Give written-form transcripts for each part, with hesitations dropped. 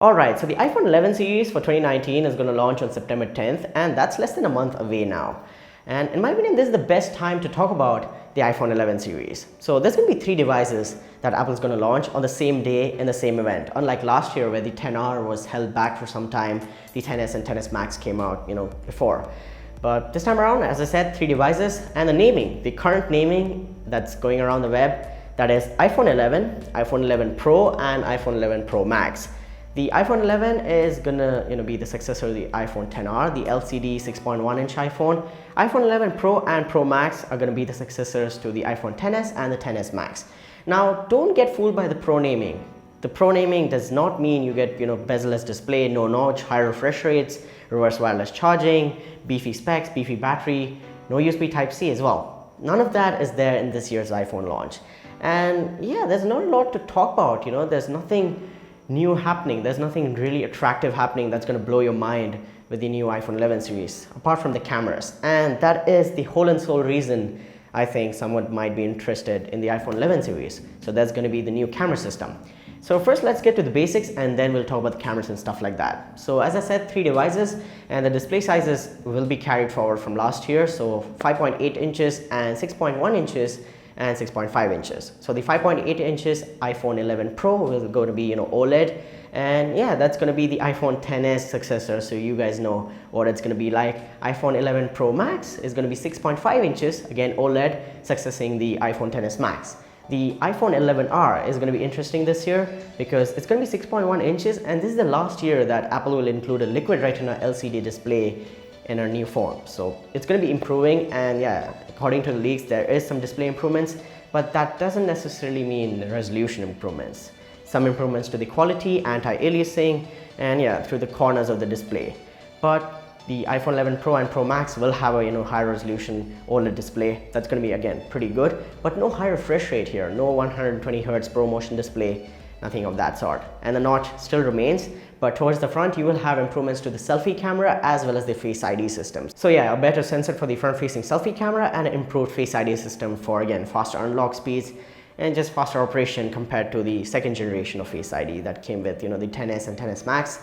Alright, so the iPhone 11 series for 2019 is going to launch on September 10th, and that's less than a month away now. And in my opinion, this is the best time to talk about the iPhone 11 series. So there's going to be 3 devices that Apple's going to launch on the same day in the same event. Unlike last year where the 10R was held back for some time, the 10S and 10S Max came out, before. But this time around, as I said, 3 devices, and the naming, the current naming that's going around the web, that is iPhone 11, iPhone 11 Pro, and iPhone 11 Pro Max. The iPhone 11 is gonna be the successor of the iPhone 10R, the LCD 6.1-inch iPhone. iPhone 11 Pro and Pro Max are gonna be the successors to the iPhone 10s and the 10s Max. Now, don't get fooled by the Pro naming. The Pro naming does not mean you get bezel-less display, no notch, high refresh rates, reverse wireless charging, beefy specs, beefy battery, no USB Type-C as well. None of that is there in this year's iPhone launch. And yeah, there's not a lot to talk about. There's nothing new happening. There's nothing really attractive happening that's going to blow your mind with the new iPhone 11 series, apart from the cameras. And that is the whole and sole reason I think someone might be interested in the iPhone 11 series. So that's going to be the new camera system. So first, let's get to the basics, and then we'll talk about the cameras and stuff like that. So as I said, 3 devices, and the display sizes will be carried forward from last year. So 5.8 inches and 6.1 inches and 6.5 inches. So the 5.8 inches iPhone 11 Pro will go to be OLED, and yeah, that's going to be the iPhone 10s successor, so you guys know what it's going to be like. iPhone 11 Pro Max is going to be 6.5 inches, again OLED, successing the iPhone 10s Max. The iPhone 11R is going to be interesting this year because it's going to be 6.1 inches, and this is the last year that Apple will include a liquid retina LCD display in our new phone. So it's going to be improving, and yeah, according to the leaks, there is some display improvements, but that doesn't necessarily mean resolution improvements. Some improvements to the quality, anti-aliasing, and yeah, through the corners of the display. But the iPhone 11 Pro and Pro Max will have a high resolution OLED display. That's going to be again pretty good, but no high refresh rate here, no 120 Hz ProMotion display, nothing of that sort. And the notch still remains, but towards the front you will have improvements to the selfie camera as well as the Face ID system. So yeah, a better sensor for the front-facing selfie camera and an improved Face ID system for again faster unlock speeds and just faster operation compared to the second generation of Face ID that came with the 10s and 10s Max.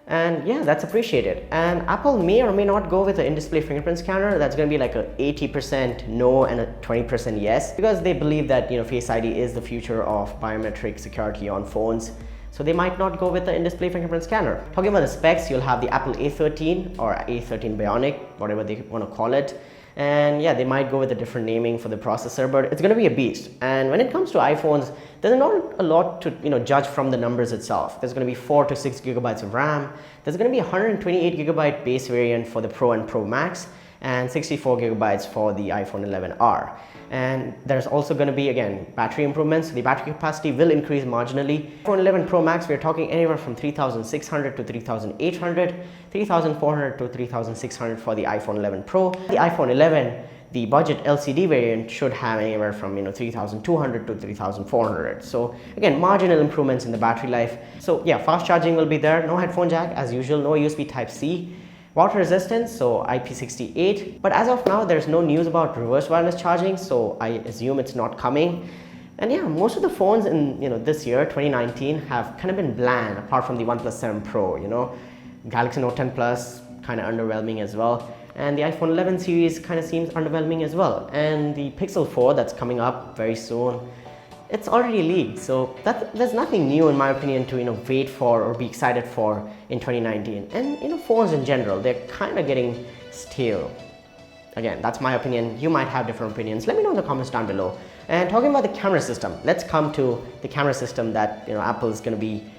And yeah, that's appreciated. And Apple may or may not go with an in-display fingerprint scanner. That's going to be like a 80% no and a 20% yes, because they believe that Face ID is the future of biometric security on phones. So they might not go with the in-display fingerprint scanner. Talking about the specs, you'll have the Apple A13 or A13 Bionic, whatever they want to call it. And yeah, they might go with a different naming for the processor, but it's going to be a beast. And when it comes to iPhones, there's not a lot to judge from the numbers itself. There's going to be 4 to 6 gigabytes of RAM. There's going to be a 128 gigabyte base variant for the Pro and Pro Max, and 64 gigabytes for the iPhone 11R. And there's also going to be again battery improvements. The battery capacity will increase marginally. iPhone 11 Pro Max, we're talking anywhere from 3600 to 3800, 3400 to 3600 for the iPhone 11 Pro. The iPhone 11, the budget LCD variant, should have anywhere from 3200 to 3400. So again, marginal improvements in the battery life. So yeah, fast charging will be there. No headphone jack as usual, no USB Type-C. Water resistance, so IP68, but as of now there's no news about reverse wireless charging, so I assume it's not coming. And yeah, most of the phones in this year 2019 have kind of been bland, apart from the OnePlus 7 Pro. Galaxy Note 10 Plus kind of underwhelming as well, and the iPhone 11 series kind of seems underwhelming as well, and the Pixel 4 that's coming up very soon, it's already leaked, so there's nothing new in my opinion to wait for or be excited for in 2019. And phones in general, they're kind of getting stale. Again, that's my opinion. You might have different opinions. Let me know in the comments down below. And talking about the camera system, let's come to the camera system that Apple is going to be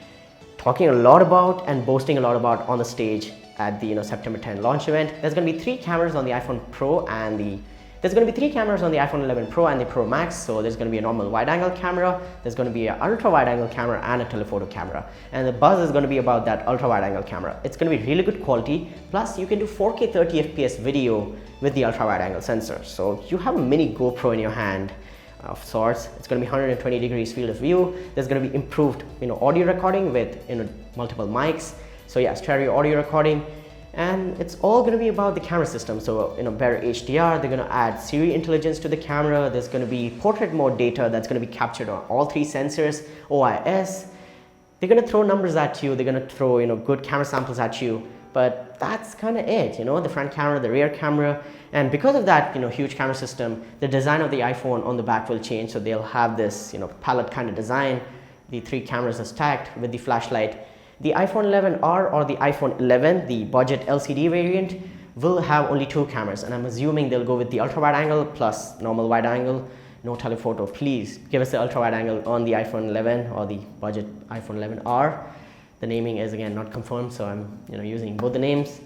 talking a lot about and boasting a lot about on the stage at the September 10 launch event. There's going to be 3 cameras on the iPhone Pro and there's going to be 3 cameras on the iPhone 11 Pro and the Pro Max. So there's going to be a normal wide-angle camera, there's going to be an ultra-wide-angle camera and a telephoto camera. And the buzz is going to be about that ultra-wide-angle camera. It's going to be really good quality. Plus, you can do 4K 30 FPS video with the ultra-wide-angle sensor. So you have a mini GoPro in your hand of sorts. It's going to be 120 degrees field of view. There's going to be improved audio recording with multiple mics. So yeah, stereo audio recording. And it's all going to be about the camera system. So better HDR, they're going to add Siri intelligence to the camera. There's going to be portrait mode data that's going to be captured on all 3 sensors, OIS, they're going to throw numbers at you, they're going to throw, good camera samples at you, but that's kind of it, the front camera, the rear camera. And because of that, huge camera system, the design of the iPhone on the back will change. So they'll have this, palette kind of design. The 3 cameras are stacked with the flashlight. The iPhone 11R or the iPhone 11, the budget LCD variant, will have only 2 cameras, and I'm assuming they'll go with the ultra wide angle plus normal wide angle. No telephoto. Please give us the ultra wide angle on the iPhone 11 or the budget iPhone 11R. The naming is again not confirmed, so I'm using both the names.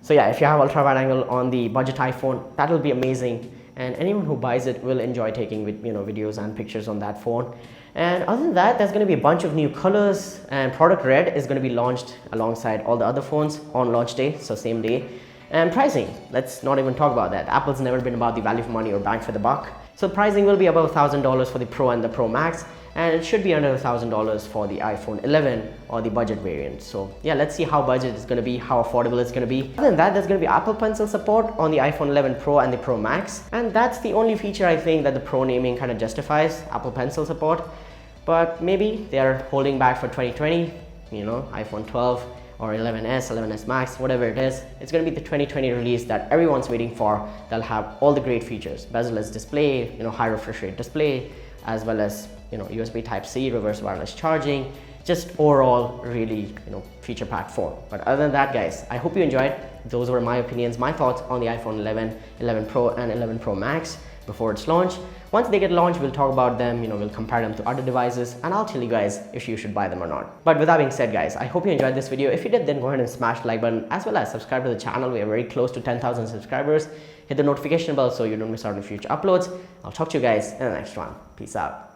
So yeah, if you have ultra wide angle on the budget iPhone, that will be amazing, and anyone who buys it will enjoy taking videos and pictures on that phone. And other than that, there's going to be a bunch of new colors, and product red is going to be launched alongside all the other phones on launch day, so same day. And pricing, let's not even talk about that. Apple's never been about the value for money or bang for the buck. So pricing will be above $1,000 for the Pro and the Pro Max, and it should be under $1,000 for the iPhone 11 or the budget variant. So yeah, let's see how budget is going to be, how affordable it's going to be. Other than that, there's going to be Apple Pencil support on the iPhone 11 Pro and the Pro Max, and that's the only feature I think that the Pro naming kind of justifies, Apple Pencil support. But maybe they're holding back for 2020, iPhone 12 or 11s, 11s Max, whatever it is. It's going to be the 2020 release that everyone's waiting for. They'll have all the great features, bezel-less display, high refresh rate display, as well as USB Type-C, reverse wireless charging, just overall really feature packed phone. But other than that, guys, I hope you enjoyed. Those were my opinions, my thoughts on the iPhone 11, 11 Pro and 11 Pro Max before its launch. Once they get launched, we'll talk about them, we'll compare them to other devices, and I'll tell you guys if you should buy them or not. But with that being said, guys, I hope you enjoyed this video. If you did, then go ahead and smash the like button, as well as subscribe to the channel. We are very close to 10,000 subscribers. Hit the notification bell so you don't miss out on future uploads. I'll talk to you guys in the next one. Peace out.